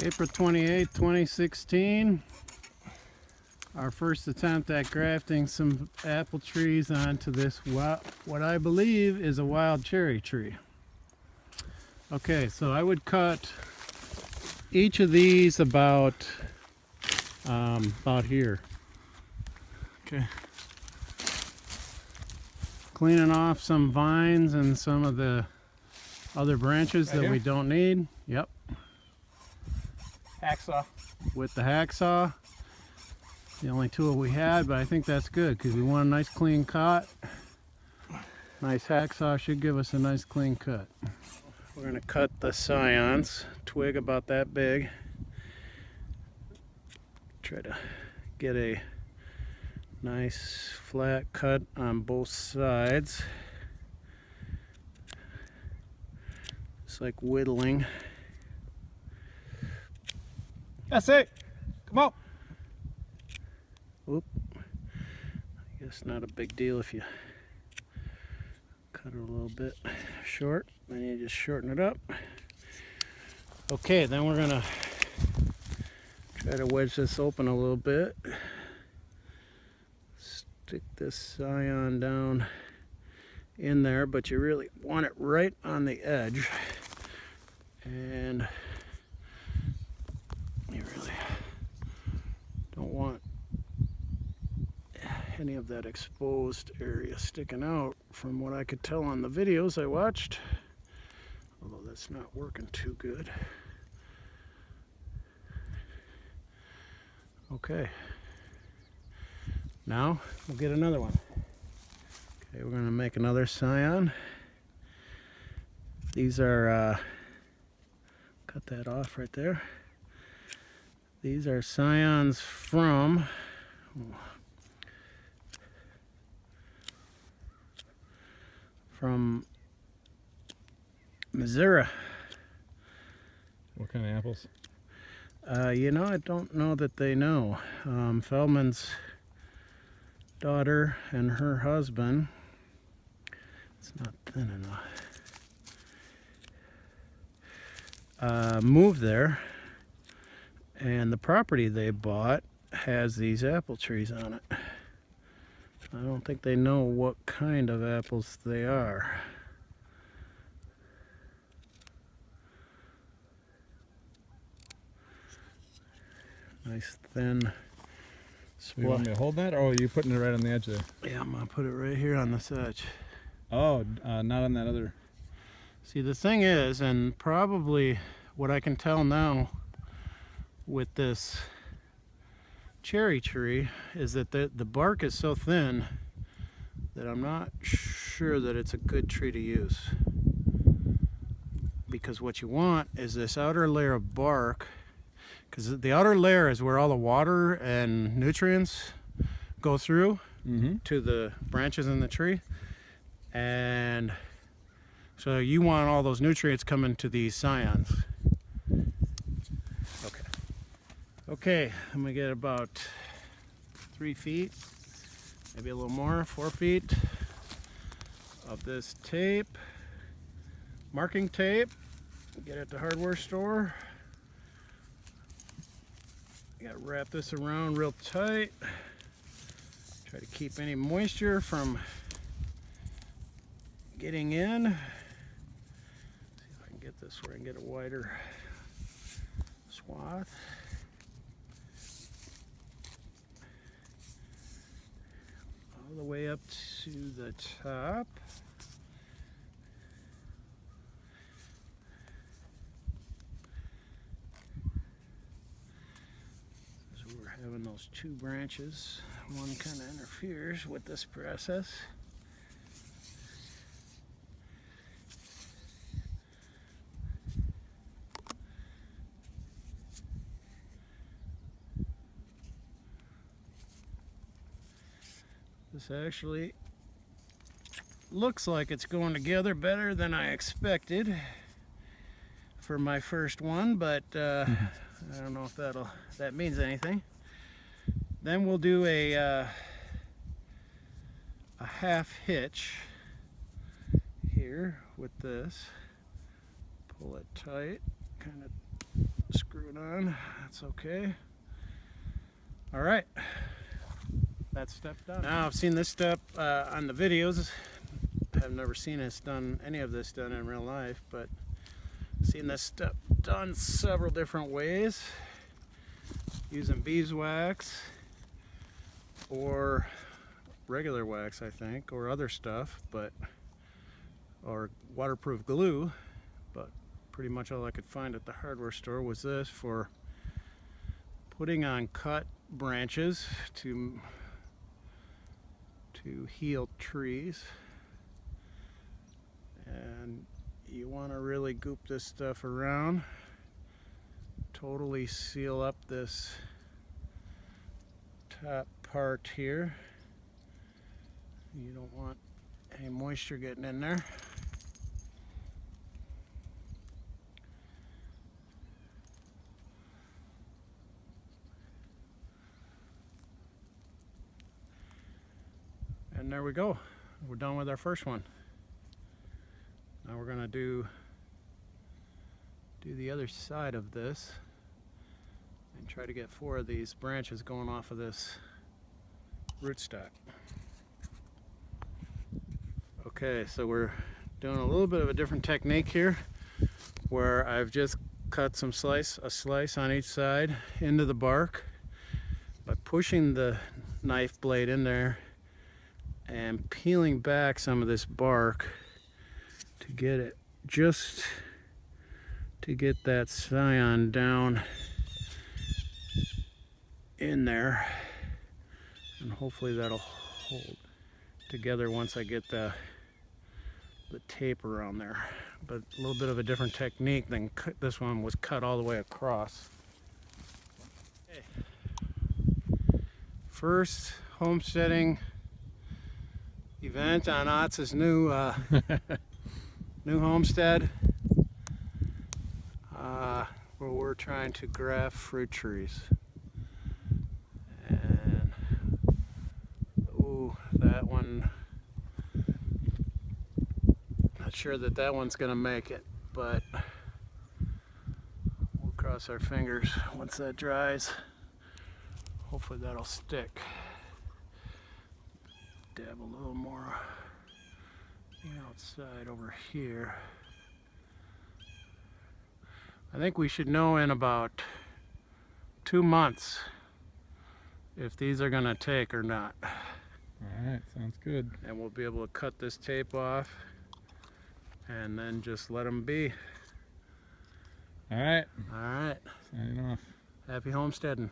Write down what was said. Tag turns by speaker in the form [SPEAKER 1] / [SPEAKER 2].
[SPEAKER 1] April 28, 2016. Our first attempt at grafting some apple trees onto this, what I believe is a wild cherry tree. Okay, so I would cut each of these about here. Okay. Cleaning off some vines and some of the other branches that we don't need. Yep.
[SPEAKER 2] Hacksaw.
[SPEAKER 1] With the hacksaw. The only tool we had, but I think that's good because we want a nice clean cut. Nice hacksaw should give us a nice clean cut. We're going to cut the scions, twig about that big. Try to get a nice flat cut on both sides. Just like whittling.
[SPEAKER 2] That's it. Come on.
[SPEAKER 1] Oop. I guess not a big deal if you cut it a little bit short. Then you just shorten it up. Okay, then we're gonna try to wedge this open a little bit. Stick this scion down in there, but you really want it right on the edge. And you really don't want any of that exposed area sticking out from what I could tell on the videos I watched, although that's not working too good. Okay, now we'll get another one. Okay, we're going to make another scion. These are cut that off right there. These are scions from Missouri.
[SPEAKER 2] What kind of apples?
[SPEAKER 1] You know, I don't know that they know. Feldman's daughter and her husband, it's not thin enough, moved there, and the property they bought has these apple trees on it. I don't think they know what kind of apples they are. Nice thin.
[SPEAKER 2] So you want me to hold that, or are you putting it right on the edge there?
[SPEAKER 1] Yeah, I'm gonna put it right here on this edge.
[SPEAKER 2] Oh, not on that other.
[SPEAKER 1] See, the thing is, and probably what I can tell now with this cherry tree is that the bark is so thin that I'm not sure that it's a good tree to use, because what you want is this outer layer of bark, because the outer layer is where all the water and nutrients go through to the branches in the tree, and so you want all those nutrients coming to these scions. Okay, I'm gonna get about 3 feet, maybe a little more, 4 feet of this tape, marking tape. Get it at the hardware store. You gotta wrap this around real tight. Try to keep any moisture from getting in. See if I can get this where I can get a wider swath. All the way up to the top. So we're having those two branches. One kind of interferes with this process. This actually looks like it's going together better than I expected for my first one, but I don't know if that means anything. Then we'll do a half hitch here with this. Pull it tight, kind of screwed on. That's okay. All right, that step done. Now I've seen this step on the videos. I've never seen any of this done in real life, but I've seen this step done several different ways, using beeswax or regular wax, I think, or other stuff, or waterproof glue. But pretty much all I could find at the hardware store was this for putting on cut branches to heal trees. And you want to really goop this stuff around, totally seal up this top part here. You don't want any moisture getting in there. And there we go. We're done with our first one. Now we're gonna do the other side of this and try to get 4 of these branches going off of this rootstock. Okay, so we're doing a little bit of a different technique here, where I've just cut a slice on each side into the bark by pushing the knife blade in there and peeling back some of this bark to get it, just to get that scion down in there, and hopefully that'll hold together once I get the tape around there. But a little bit of a different technique than this one was cut all the way across. Okay. First homesteading event on Otz's new homestead, where we're trying to graft fruit trees. And ooh, that one, not sure that one's gonna make it, but we'll cross our fingers once that dries. Hopefully that'll stick. Dab a little more the outside over here. I think we should know in about 2 months if these are gonna take or not.
[SPEAKER 2] Alright, sounds good.
[SPEAKER 1] And we'll be able to cut this tape off and then just let them be.
[SPEAKER 2] Alright.
[SPEAKER 1] Alright.
[SPEAKER 2] Signing off.
[SPEAKER 1] Happy homesteading.